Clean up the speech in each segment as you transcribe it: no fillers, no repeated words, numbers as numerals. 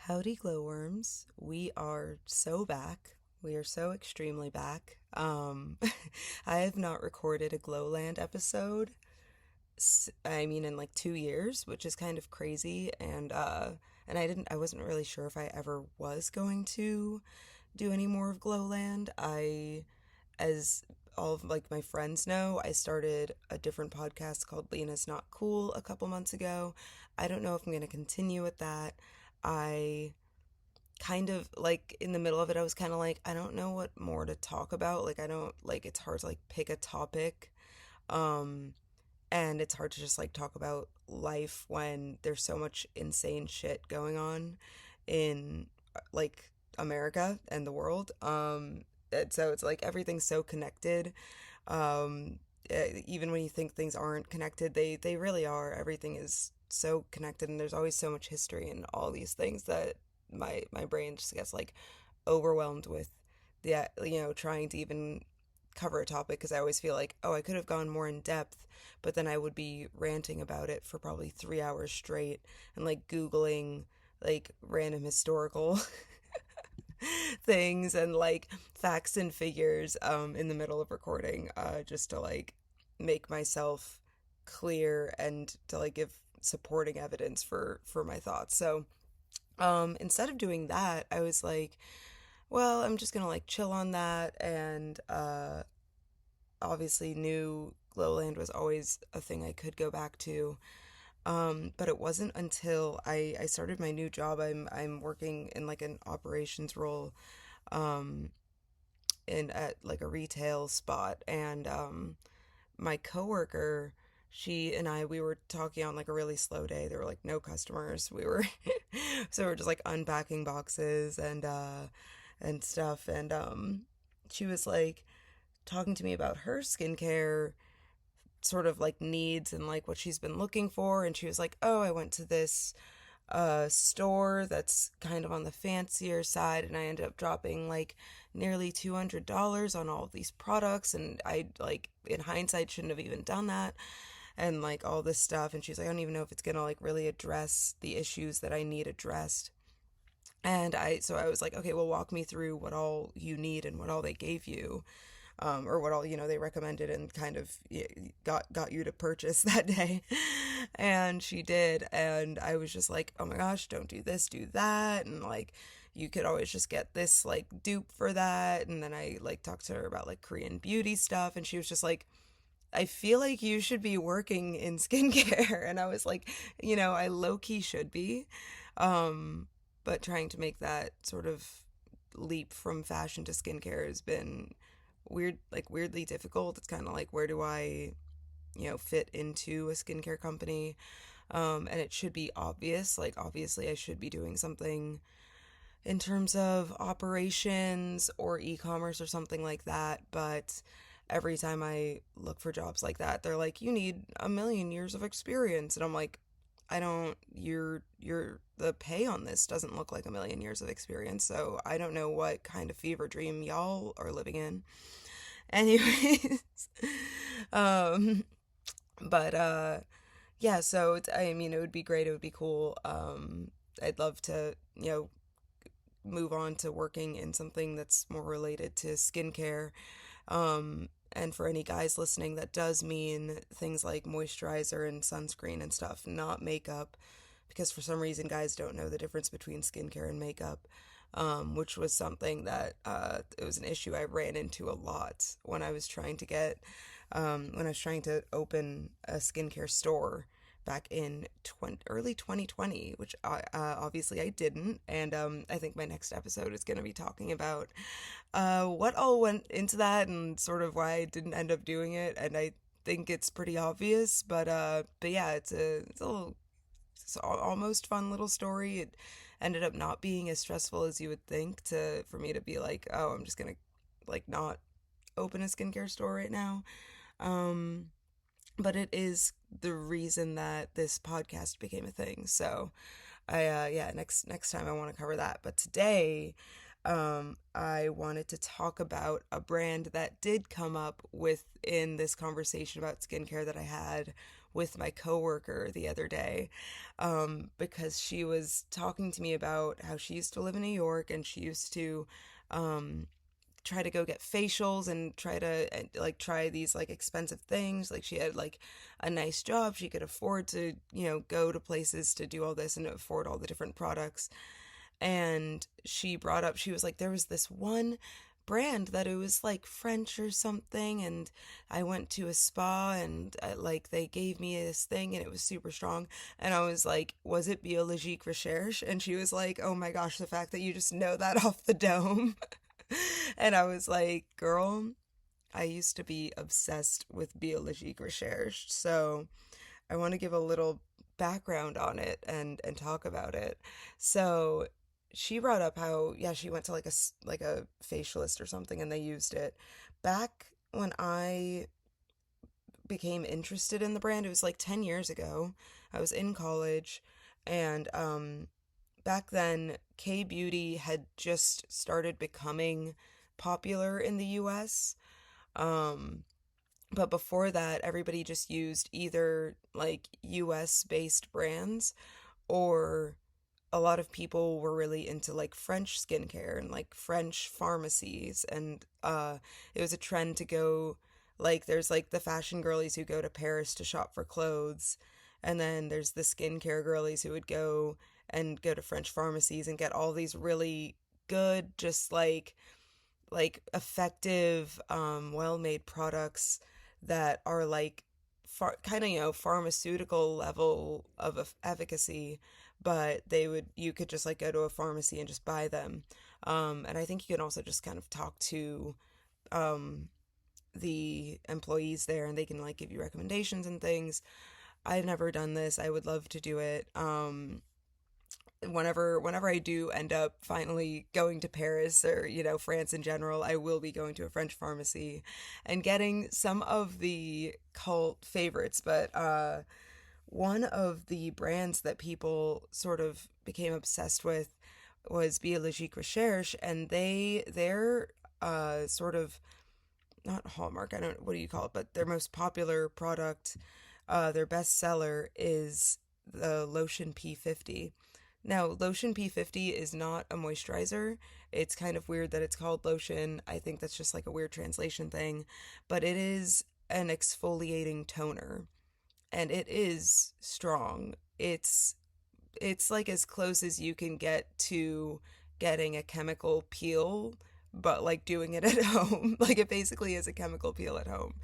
Howdy, glowworms. We are so back. We are so extremely back. I have not recorded a Glowland episode, in like 2 years, which is kind of crazy. And I wasn't really sure if I ever was going to do any more of Glowland. As all of like my friends know, I started a different podcast called Lena's Not Cool a couple months ago. I don't know if I'm going to continue with that. I kind of like in the middle of it, I was kind of like, I don't know what more to talk about. Like, I don't like it's hard to like pick a topic. Um, and it's hard to just like talk about life when there's so much insane shit going on in like America and the world. And so it's like everything's so connected. Even when you think things aren't connected, they really are. Everything is so connected, and there's always so much history in all these things that my brain just gets like overwhelmed with the trying to even cover a topic, because I always feel like, oh, I could have gone more in depth, but then I would be ranting about it for probably 3 hours straight and like Googling like random historical things and like facts and figures in the middle of recording, just to like make myself clear and to like give supporting evidence for my thoughts. So instead of doing that, I was like, well, I'm just gonna like chill on that. And obviously knew Glowland was always a thing I could go back to. But it wasn't until I started my new job. I'm working in like an operations role, um, in at like a retail spot, and my coworker, she and we were talking on like a really slow day. There were like no customers. We were so we're just like unpacking boxes and stuff, and she was like talking to me about her skincare sort of like needs and like what she's been looking for. And she was like, oh, I went to this store that's kind of on the fancier side, and I ended up dropping like nearly $200 on all of these products, and I like in hindsight shouldn't have even done that, and like all this stuff. And she's like, I don't even know if it's gonna like really address the issues that I need addressed. And I was like, okay, well, walk me through what all you need and what all they gave you, or what all they recommended and kind of got you to purchase that day. And she did, and I was just like, oh my gosh, don't do this, do that, and like you could always just get this like dupe for that. And then I like talked to her about like Korean beauty stuff, and she was just like, I feel like you should be working in skincare. And I was like, I low-key should be, but trying to make that sort of leap from fashion to skincare has been weirdly difficult. It's kind of like, where do I, fit into a skincare company? And it should be obvious. Like, obviously, I should be doing something in terms of operations or e-commerce or something like that. But every time I look for jobs like that, they're like, you need a million years of experience. And I'm like, I don't, the pay on this doesn't look like a million years of experience. So I don't know what kind of fever dream y'all are living in. Anyways, um, but yeah, so it would be great. It would be cool. I'd love to, move on to working in something that's more related to skincare. And for any guys listening, that does mean things like moisturizer and sunscreen and stuff, not makeup, because for some reason guys don't know the difference between skincare and makeup. Which was something that it was an issue I ran into a lot when I was trying to open a skincare store back in early 2020, which obviously I didn't. And I think my next episode is going to be talking about what all went into that and sort of why I didn't end up doing it. And I think it's pretty obvious, but yeah, it's almost fun little story. It ended up not being as stressful as you would think for me to be like, oh, I'm just gonna like not open a skincare store right now. Um, but it is the reason that this podcast became a thing. So yeah, next time I want to cover that. But today, I wanted to talk about a brand that did come up within this conversation about skincare that I had with my coworker the other day, because she was talking to me about how she used to live in New York and she used to um, try to go get facials and try to like try these like expensive things. Like she had like a nice job, she could afford to, go to places to do all this and afford all the different products. And she brought up, she was like, there was this one brand that it was like French or something, and I went to a spa and like they gave me this thing and it was super strong. And I was like, was it Biologique Recherche? And she was like, oh my gosh, the fact that you just know that off the dome. And I was like, girl, I used to be obsessed with Biologique Recherche, so I want to give a little background on it and talk about it. So she brought up how, yeah, she went to like a facialist or something and they used it. Back when I became interested in the brand, it was like 10 years ago. I was in college, and back then K beauty had just started becoming popular in the US. Um but before that, everybody just used either like US based brands, or a lot of people were really into like French skincare and like French pharmacies. And it was a trend to go, like, there's like the fashion girlies who go to Paris to shop for clothes. And then there's the skincare girlies who would go to French pharmacies and get all these really good, just like effective, well-made products that are like kind of, pharmaceutical level of efficacy, but you could just like go to a pharmacy and just buy them. And I think you can also just kind of talk to um, the employees there, and they can like give you recommendations and things. I've never done this. I would love to do it. Whenever I do end up finally going to Paris, or France in general, I will be going to a French pharmacy and getting some of the cult favorites. But one of the brands that people sort of became obsessed with was Biologique Recherche, and their sort of, not hallmark, I don't, what do you call it, but their most popular product, their best seller is the lotion P50. Now, lotion P50 is not a moisturizer. It's kind of weird that it's called lotion. I think that's just like a weird translation thing, but it is an exfoliating toner, and it is strong. It's like as close as you can get to getting a chemical peel, but like doing it at home. Like it basically is a chemical peel at home.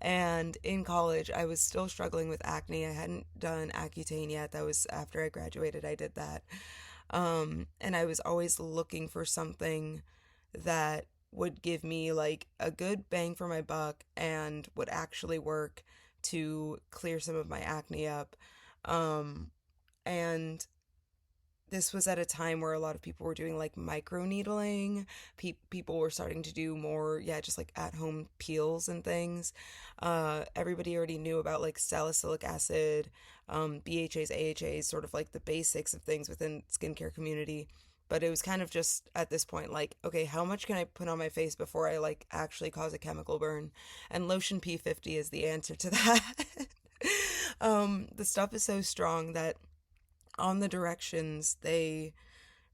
And in college, I was still struggling with acne. I hadn't done Accutane yet. That was after I graduated, I did that. And I was always looking for something that would give me like a good bang for my buck and would actually work to clear some of my acne up. And this was at a time where a lot of people were doing like microneedling. People were starting to do more, yeah, just like at home peels and things. Everybody already knew about like salicylic acid, BHAs, AHAs, sort of like the basics of things within skincare community. But it was kind of just at this point, like, okay, how much can I put on my face before I like actually cause a chemical burn? And lotion P50 is the answer to that. The stuff is so strong that on the directions, they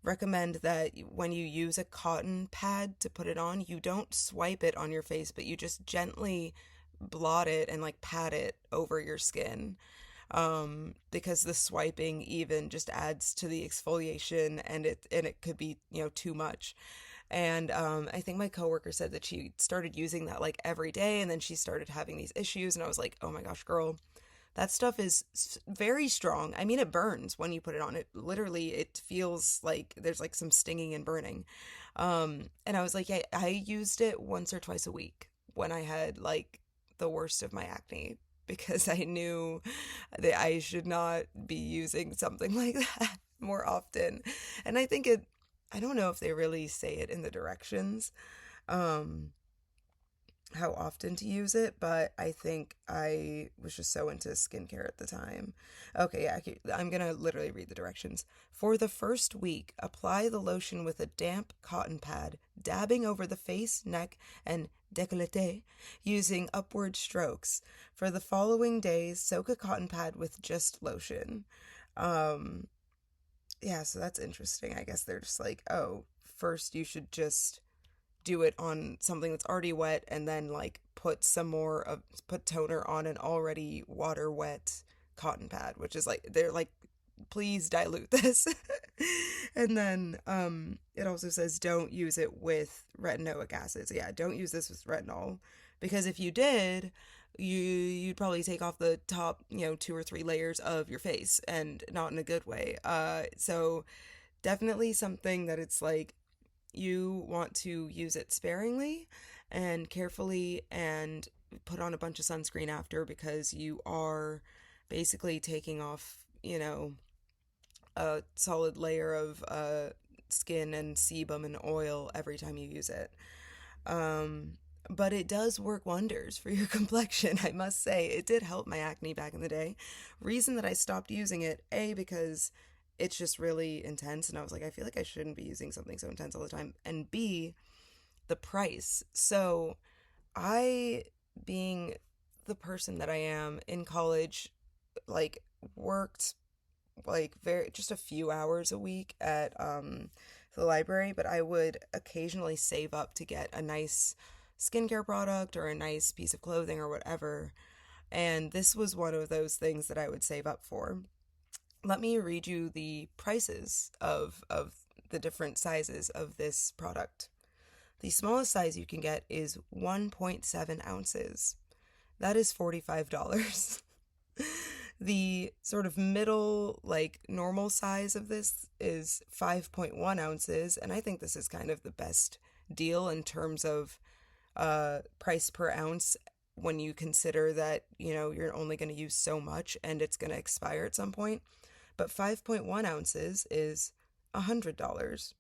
recommend that when you use a cotton pad to put it on, you don't swipe it on your face, but you just gently blot it and like pat it over your skin. Because the swiping even just adds to the exfoliation, and it could be, too much. And I think my coworker said that she started using that like every day, and then she started having these issues, and I was like, oh my gosh, girl, that stuff is very strong. I mean, it burns when you put it on. It literally, it feels like there's like some stinging and burning. And I was like, yeah, I used it once or twice a week when I had like the worst of my acne, because I knew that I should not be using something like that more often. And I don't know if they really say it in the directions. Um, how often to use it, but I think I was just so into skincare at the time. Okay, yeah, I'm gonna literally read the directions. For the first week, apply the lotion with a damp cotton pad, dabbing over the face, neck, and décolleté using upward strokes. For the following days, soak a cotton pad with just lotion. Um, yeah, so that's interesting. I guess they're just like, oh, first you should just do it on something that's already wet and then like put toner on an already water wet cotton pad, which is like they're like, please dilute this. And then it also says don't use it with retinoic acid. So yeah, don't use this with retinol, because if you did, you'd probably take off the top, 2 or 3 layers of your face, and not in a good way. So definitely something that it's like you want to use it sparingly and carefully, and put on a bunch of sunscreen after, because you are basically taking off, a solid layer of skin and sebum and oil every time you use it. But it does work wonders for your complexion, I must say. It did help my acne back in the day. Reason that I stopped using it, A, because it's just really intense, and I was like, I feel like I shouldn't be using something so intense all the time. And B, the price. So I, being the person that I am in college, like worked like very just a few hours a week at the library, but I would occasionally save up to get a nice skincare product or a nice piece of clothing or whatever. And this was one of those things that I would save up for. Let me read you the prices of the different sizes of this product. The smallest size you can get is 1.7 ounces. That is $45. The sort of middle, like normal size of this is 5.1 ounces, and I think this is kind of the best deal in terms of price per ounce, when you consider that, you're only going to use so much and it's going to expire at some point. But 5.1 ounces is $100.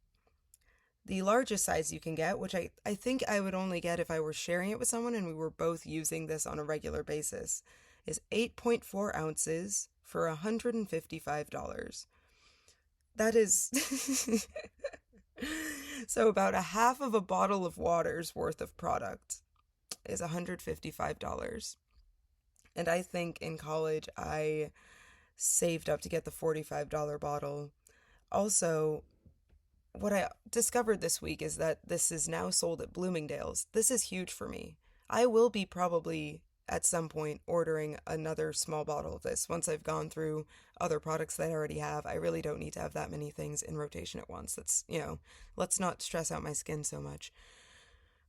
The largest size you can get, which I think I would only get if I were sharing it with someone and we were both using this on a regular basis, is 8.4 ounces for $155. That is so about a half of a bottle of water's worth of product is $155. And I think in college I saved up to get the $45 bottle. Also, what I discovered this week is that this is now sold at Bloomingdale's. This is huge for me. I will be probably at some point ordering another small bottle of this once I've gone through other products that I already have. I really don't need to have that many things in rotation at once. That's, let's not stress out my skin so much.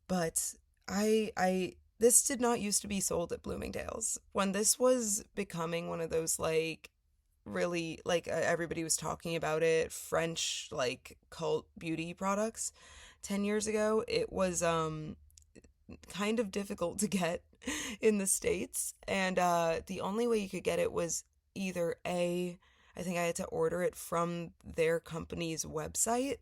But this did not used to be sold at Bloomingdale's. When this was becoming one of those like really like everybody was talking about it, French like cult beauty products 10 years ago, it was kind of difficult to get in the States, and the only way you could get it was either I think I had to order it from their company's website,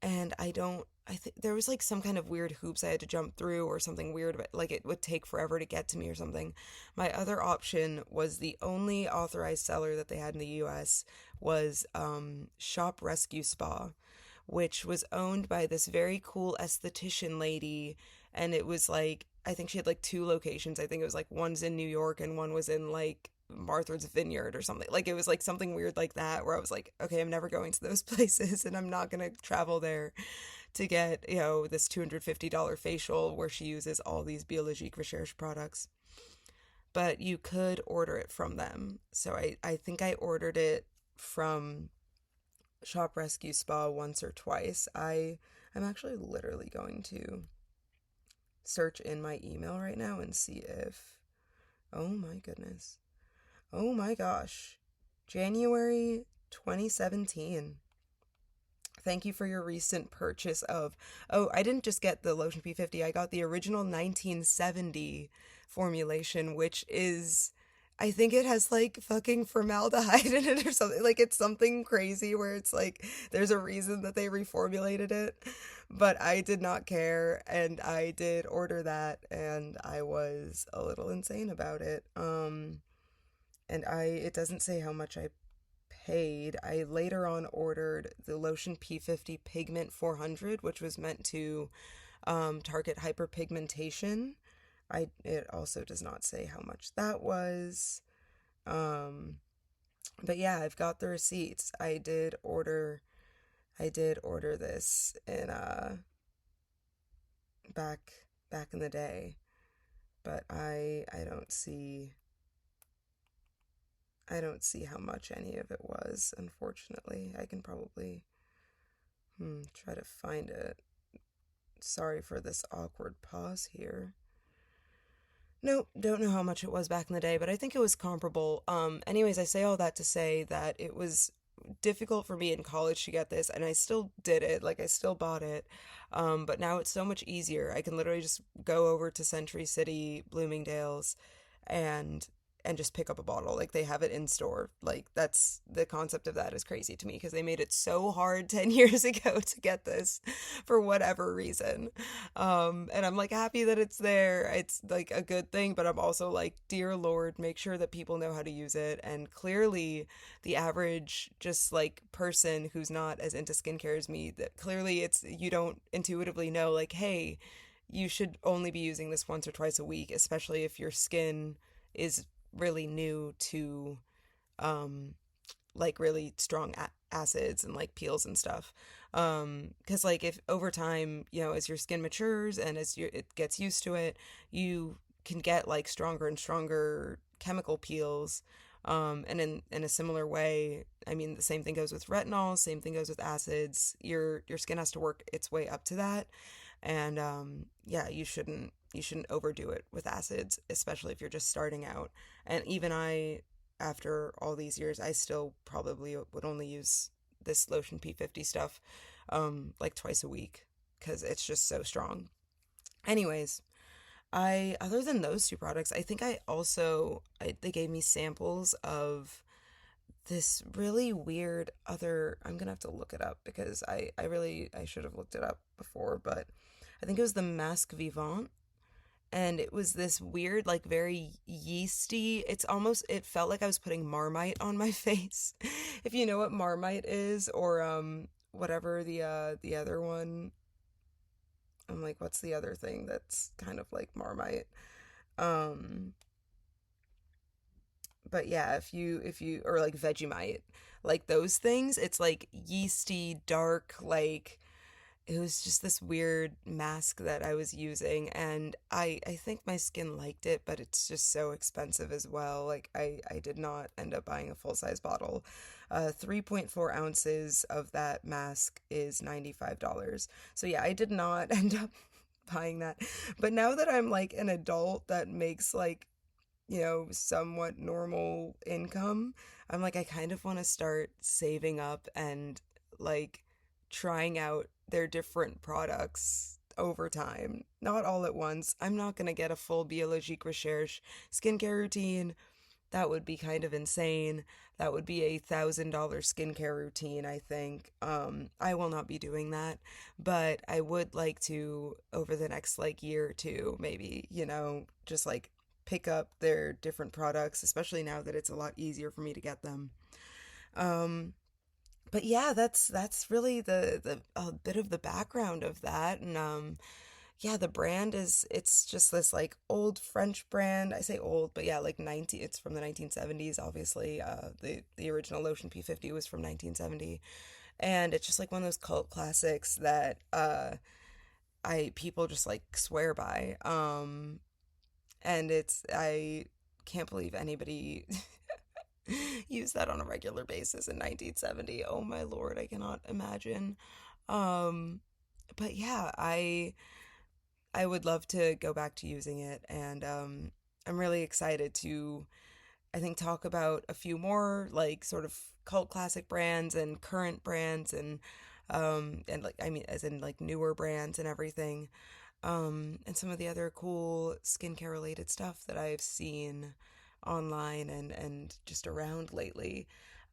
and I think there was like some kind of weird hoops I had to jump through or something weird, but like it would take forever to get to me or something. My other option was the only authorized seller that they had in the US was Shop Rescue Spa, which was owned by this very cool esthetician lady, and it was like, I think she had like 2 locations. I think it was like one's in New York and one was in like Martha's Vineyard or something. Like it was like something weird like that, where I was like, okay, I'm never going to those places and I'm not going to travel there to get, this $250 facial where she uses all these Biologique Recherche products. But you could order it from them. So I think I ordered it from Shop Rescue Spa once or twice. I'm actually literally going to search in my email right now and see if, oh my goodness. Oh my gosh. January 2017. Thank you for your recent purchase of, oh, I didn't just get the Lotion P50, I got the original 1970 formulation, which is I think it has like fucking formaldehyde in it or something. Like it's something crazy where it's like there's a reason that they reformulated it. But I did not care and I did order that and I was a little insane about it. And it doesn't say how much I paid. I later on ordered the lotion P50 Pigment 400, which was meant to target hyperpigmentation. It also does not say how much that was. Um, but yeah, I've got the receipts. I did order this in back back in the day, but I don't see how much any of it was, unfortunately. I can probably try to find it. Sorry for this awkward pause here. Nope, don't know how much it was back in the day, but I think it was comparable. Anyways, I say all that to say that it was difficult for me in college to get this, and I still did it. Like, I still bought it. But now it's so much easier. I can literally just go over to Century City, Bloomingdale's, and just pick up a bottle. Like they have it in store. Like that's the concept of that is crazy to me because they made it so hard 10 years ago to get this for whatever reason. And I'm like happy that it's there. It's like a good thing, but I'm also like, dear Lord, make sure that people know how to use it. And clearly the average just like person who's not as into skincare as me, that clearly it's you don't intuitively know like, hey, you should only be using this once or twice a week, especially if your skin is really new to like really strong acids and like peels and stuff. Because like if over time, as your skin matures and it gets used to it, you can get like stronger and stronger chemical peels. And in a similar way, I mean, the same thing goes with retinol, same thing goes with acids. Your skin has to work its way up to that. And yeah, you shouldn't overdo it with acids, especially if you're just starting out. And even after all these years, I still probably would only use this lotion P50 stuff like twice a week because it's just so strong. Anyways, other than those two products, I think they gave me samples of this really weird other. I'm gonna have to look it up because I should have looked it up before, but I think it was the Masque Vivant, and it was this weird, like very yeasty. It felt like I was putting Marmite on my face. If you know what Marmite is, or whatever the other one. I'm like, what's the other thing that's kind of like Marmite? Um, but yeah, if you or like Vegemite, like those things, it's like yeasty, dark, like it was just this weird mask that I was using, and I think my skin liked it, but it's just so expensive as well. Like I did not end up buying a full size bottle. 3.4 ounces of that mask is $95. So yeah, I did not end up buying that. But now that I'm like an adult that makes like, somewhat normal income, I'm like, I kind of want to start saving up and like trying out their different products over time, not all at once. I'm not going to get a full Biologique Recherche skincare routine. That would be kind of insane. That would be $1,000 skincare routine, I think. I will not be doing that, but I would like to, over the next like year or two, maybe, just like pick up their different products, especially now that it's a lot easier for me to get them. Um, but yeah, that's really the a bit of the background of that. And yeah, the brand it's just this like old French brand. I say old, but yeah, like 90 it's from the 1970s obviously. The original lotion P50 was from 1970, and it's just like one of those cult classics that I people just like swear by. And I can't believe anybody used that on a regular basis in 1970. Oh my lord, I cannot imagine. Um, but yeah, I would love to go back to using it, and I'm really excited to, I think, talk about a few more like sort of cult classic brands and current brands, and like I mean as in like newer brands and everything. And some of the other cool skincare related stuff that I've seen. online and just around lately.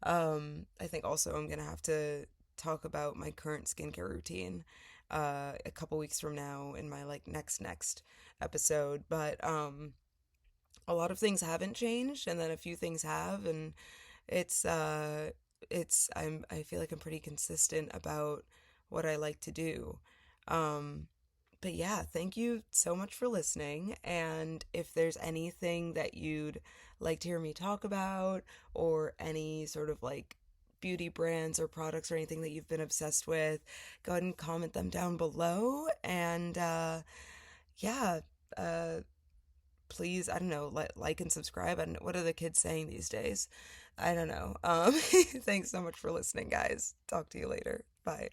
I think also I'm gonna have to talk about my current skincare routine a couple weeks from now in my like next episode. But a lot of things haven't changed, and then a few things have, and it's I feel like I'm pretty consistent about what I like to do. Um, but yeah, thank you so much for listening. And if there's anything that you'd like to hear me talk about, or any sort of like beauty brands or products or anything that you've been obsessed with, go ahead and comment them down below. And yeah, uh, please, I don't know, like and subscribe. I don't know, what are the kids saying these days? I don't know. Thanks so much for listening, guys. Talk to you later. Bye.